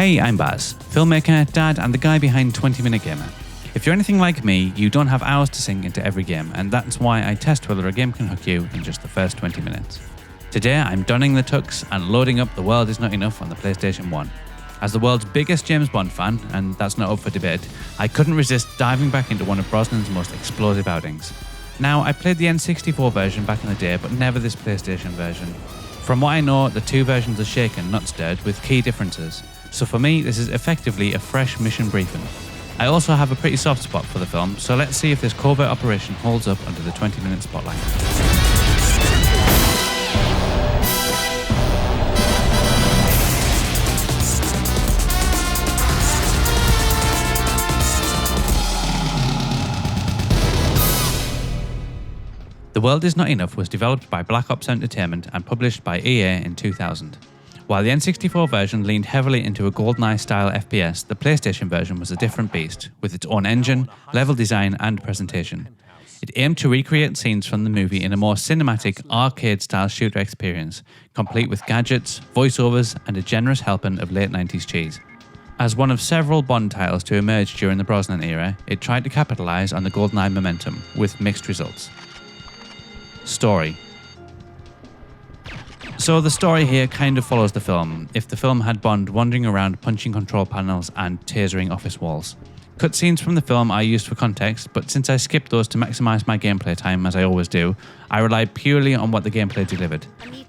Hey, I'm Baz, filmmaker, dad, and the guy behind 20 Minute Gamer. If you're anything like me, you don't have hours to sink into every game, and that's why I test whether a game can hook you in just the first 20 minutes. Today, I'm donning the tux and loading up The World Is Not Enough on the PlayStation 1. As the world's biggest James Bond fan, and that's not up for debate, I couldn't resist diving back into one of Brosnan's most explosive outings. Now, I played the N64 version back in the day, but never this PlayStation version. From what I know, the two versions are shaken, not stirred, with key differences. So for me, this is effectively a fresh mission briefing. I also have a pretty soft spot for the film, so let's see if this covert operation holds up under the 20-minute spotlight. The World Is Not Enough was developed by Black Ops Entertainment and published by EA in 2000. While the N64 version leaned heavily into a GoldenEye-style FPS, the PlayStation version was a different beast, with its own engine, level design, and presentation. It aimed to recreate scenes from the movie in a more cinematic, arcade-style shooter experience, complete with gadgets, voiceovers, and a generous helping of late 90s cheese. As one of several Bond titles to emerge during the Brosnan era, it tried to capitalise on the GoldenEye momentum, with mixed results. Story. So the story here kind of follows the film, if the film had Bond wandering around punching control panels and tasering office walls. Cutscenes from the film are used for context, but since I skipped those to maximise my gameplay time, as I always do, I relied purely on what the gameplay delivered.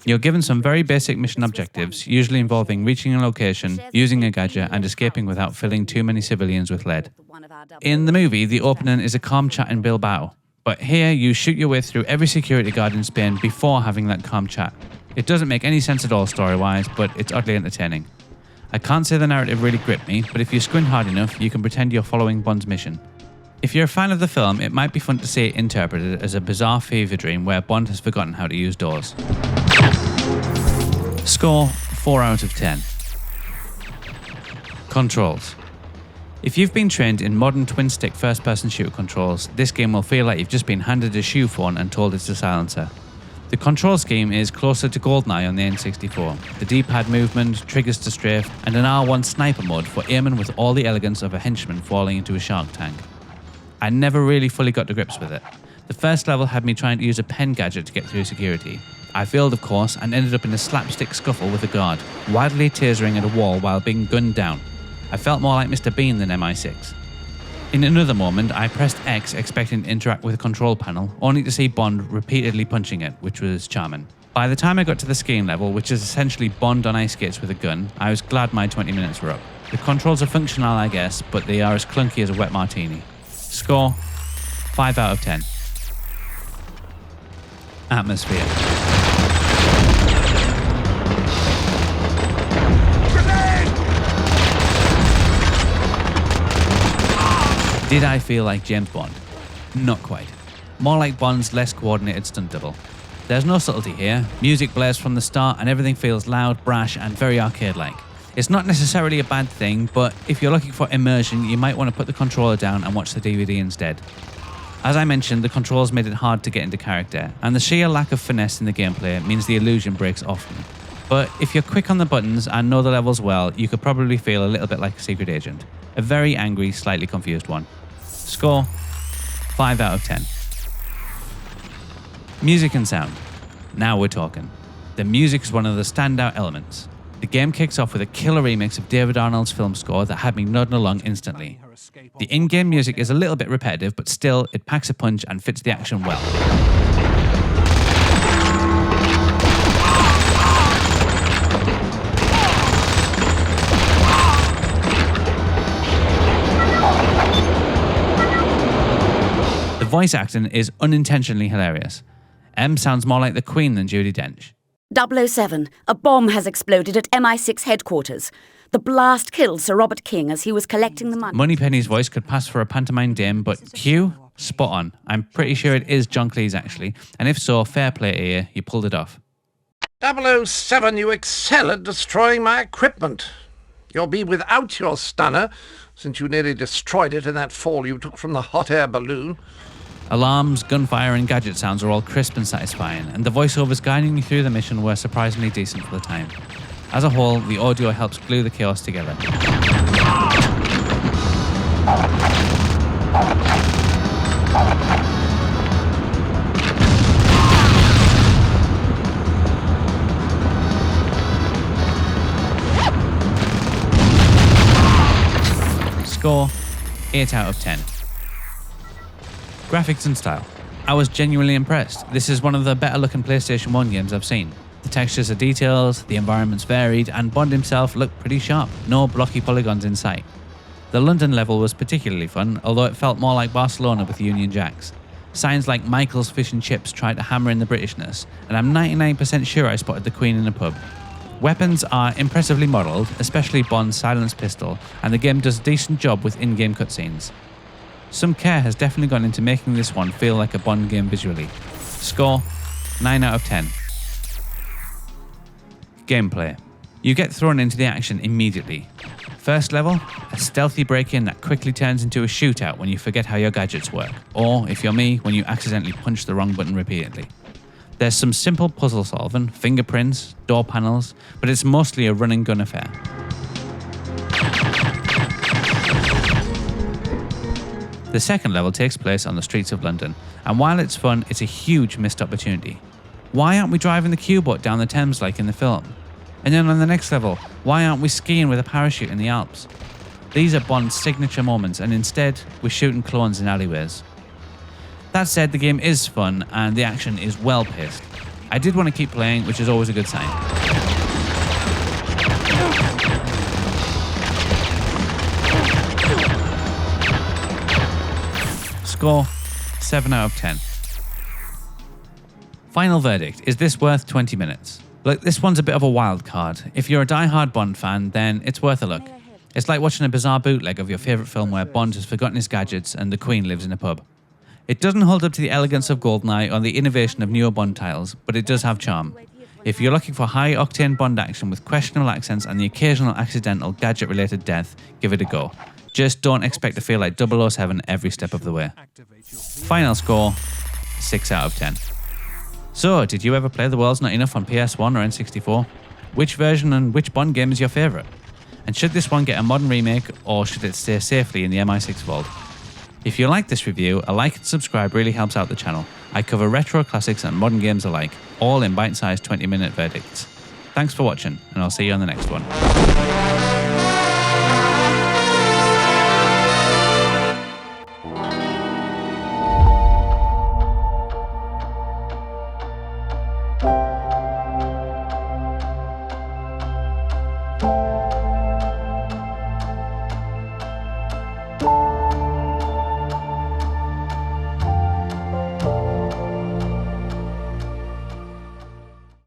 You're given some very basic mission objectives, usually involving reaching a location, using a gadget, and escaping without filling too many civilians with lead. In the movie, the opening is a calm chat in Bilbao, but here you shoot your way through every security guard in Spain before having that calm chat. It doesn't make any sense at all story-wise, but it's oddly entertaining. I can't say the narrative really gripped me, but if you squint hard enough, you can pretend you're following Bond's mission. If you're a fan of the film, it might be fun to see it interpreted as a bizarre fever dream where Bond has forgotten how to use doors. Score, 4 out of 10. Controls. If you've been trained in modern twin-stick first-person shooter controls, this game will feel like you've just been handed a shoe phone and told it's a silencer. The control scheme is closer to GoldenEye on the N64. The D-pad movement, triggers to strafe, and an R1 sniper mode for aiming with all the elegance of a henchman falling into a shark tank. I never really fully got to grips with it. The first level had me trying to use a pen gadget to get through security. I failed, of course, and ended up in a slapstick scuffle with a guard, wildly tasering at a wall while being gunned down. I felt more like Mr. Bean than MI6. In another moment, I pressed X expecting to interact with a control panel, only to see Bond repeatedly punching it, which was charming. By the time I got to the skiing level, which is essentially Bond on ice skates with a gun, I was glad my 20 minutes were up. The controls are functional, I guess, but they are as clunky as a wet martini. Score, 5 out of 10. Atmosphere. Did I feel like James Bond? Not quite. More like Bond's less coordinated stunt double. There's no subtlety here, music blares from the start and everything feels loud, brash and very arcade-like. It's not necessarily a bad thing, but if you're looking for immersion, you might want to put the controller down and watch the DVD instead. As I mentioned, the controls made it hard to get into character, and the sheer lack of finesse in the gameplay means the illusion breaks often. But if you're quick on the buttons and know the levels well, you could probably feel a little bit like a secret agent. A very angry, slightly confused one. Score, 5 out of 10. Music and sound. Now we're talking. The music is one of the standout elements. The game kicks off with a killer remix of David Arnold's film score that had me nodding along instantly. The in-game music is a little bit repetitive, but still, it packs a punch and fits the action well. The voice acting is unintentionally hilarious. M sounds more like the Queen than Judi Dench. 007, a bomb has exploded at MI6 headquarters. The blast killed Sir Robert King as he was collecting the money. Moneypenny's voice could pass for a pantomime dame, but Q? Spot on. I'm pretty sure it is John Cleese actually, and if so, fair play here, you pulled it off. 007, you excel at destroying my equipment. You'll be without your stunner, since you nearly destroyed it in that fall you took from the hot air balloon. Alarms, gunfire and gadget sounds are all crisp and satisfying, and the voiceovers guiding me through the mission were surprisingly decent for the time. As a whole, the audio helps glue the chaos together. Score, 8 out of 10. Graphics and style. I was genuinely impressed. This is one of the better looking PlayStation 1 games I've seen. The textures are detailed, the environments varied, and Bond himself looked pretty sharp. No blocky polygons in sight. The London level was particularly fun, although it felt more like Barcelona with Union Jacks. Signs like Michael's Fish and Chips tried to hammer in the Britishness, and I'm 99% sure I spotted the Queen in a pub. Weapons are impressively modelled, especially Bond's silenced pistol, and the game does a decent job with in-game cutscenes. Some care has definitely gone into making this one feel like a Bond game visually. Score, 9 out of 10. Gameplay. You get thrown into the action immediately. First level, a stealthy break-in that quickly turns into a shootout when you forget how your gadgets work, or, if you're me, when you accidentally punch the wrong button repeatedly. There's some simple puzzle solving, fingerprints, door panels, but it's mostly a run and gun affair. The second level takes place on the streets of London, and while it's fun, it's a huge missed opportunity. Why aren't we driving the Q-boat down the Thames like in the film? And then on the next level, why aren't we skiing with a parachute in the Alps? These are Bond's signature moments, and instead, we're shooting clones in alleyways. That said, the game is fun, and the action is well paced. I did want to keep playing, which is always a good sign. Score, 7 out of 10. Final verdict, is this worth 20 minutes? Look, this one's a bit of a wild card. If you're a die-hard Bond fan, then it's worth a look. It's like watching a bizarre bootleg of your favourite film where Bond has forgotten his gadgets and the Queen lives in a pub. It doesn't hold up to the elegance of GoldenEye or the innovation of newer Bond titles, but it does have charm. If you're looking for high-octane Bond action with questionable accents and the occasional accidental gadget-related death, give it a go. Just don't expect to feel like 007 every step of the way. Final score, 6 out of 10. So, did you ever play The World's Not Enough on PS1 or N64? Which version and which Bond game is your favourite? And should this one get a modern remake, or should it stay safely in the MI6 vault? If you like this review, a like and subscribe really helps out the channel. I cover retro classics and modern games alike, all in bite-sized 20-minute verdicts. Thanks for watching, and I'll see you on the next one.